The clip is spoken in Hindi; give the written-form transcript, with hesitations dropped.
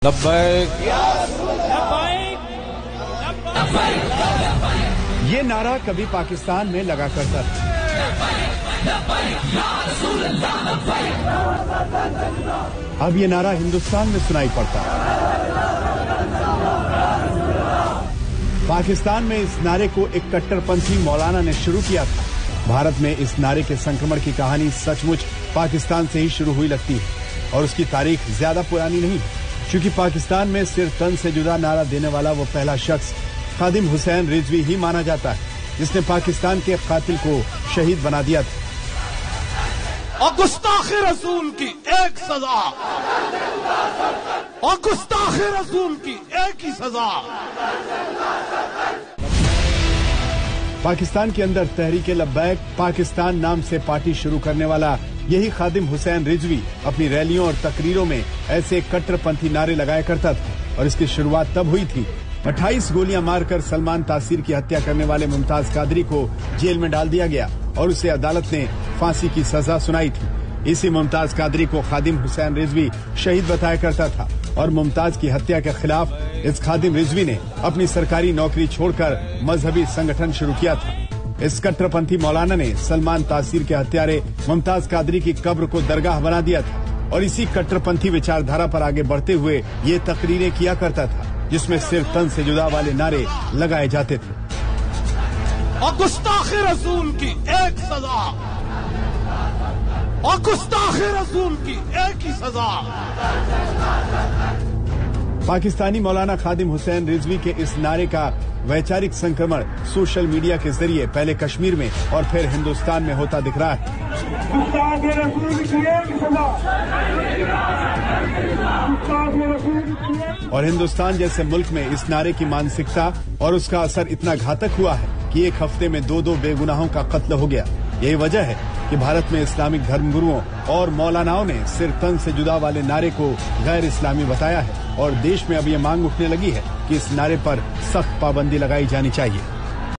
लब्बैक ये नारा कभी पाकिस्तान में लगा करता था। अब ये नारा हिंदुस्तान में सुनाई पड़ता है। पाकिस्तान में इस नारे को एक कट्टरपंथी मौलाना ने शुरू किया था। भारत में इस नारे के संक्रमण की कहानी सचमुच पाकिस्तान से ही शुरू हुई लगती है और उसकी तारीख ज्यादा पुरानी नहीं है, क्योंकि पाकिस्तान में सिर तन से जुदा नारा देने वाला वो पहला शख्स खादिम हुसैन रिजवी ही माना जाता है, जिसने पाकिस्तान के कातिल को शहीद बना दिया था। और गुस्ताखे रसूल की एक सजा, और गुस्ताखे रसूल की एक ही सजा। पाकिस्तान के अंदर तहरीके लब्बैक पाकिस्तान नाम से पार्टी शुरू करने वाला यही खादिम हुसैन रिजवी अपनी रैलियों और तकरीरों में ऐसे कट्टरपंथी नारे लगाया करता था। और इसकी शुरुआत तब हुई थी 28 गोलियां मारकर सलमान तासीर की हत्या करने वाले मुमताज कादरी को जेल में डाल दिया गया और उसे अदालत ने फांसी की सजा सुनाई थी। इसी मुमताज कादरी को खादिम हुसैन रिजवी शहीद बताया करता था और मुमताज की हत्या के खिलाफ इस खादिम रिजवी ने अपनी सरकारी नौकरी छोड़कर मजहबी संगठन शुरू किया था। इस कट्टरपंथी मौलाना ने सलमान तासीर के हत्यारे मुमताज कादरी की कब्र को दरगाह बना दिया था और इसी कट्टरपंथी विचारधारा पर आगे बढ़ते हुए ये तकरीरें किया करता था, जिसमें सिर तन से जुदा वाले नारे लगाए जाते थे। और गुस्ताखे रसूल की एक सजा, और गुस्ताखे रसूल की एक ही सजा। पाकिस्तानी मौलाना खादिम हुसैन रिजवी के इस नारे का वैचारिक संक्रमण सोशल मीडिया के जरिए पहले कश्मीर में और फिर हिंदुस्तान में होता दिख रहा है। और हिंदुस्तान जैसे मुल्क में इस नारे की मानसिकता और उसका असर इतना घातक हुआ है कि एक हफ्ते में 2 बेगुनाहों का कत्ल हो गया। यही वजह है कि भारत में इस्लामिक धर्मगुरुओं और मौलानाओं ने सिर तन से जुदा वाले नारे को गैर इस्लामी बताया है और देश में अब ये मांग उठने लगी है कि इस नारे पर सख्त पाबंदी लगाई जानी चाहिए।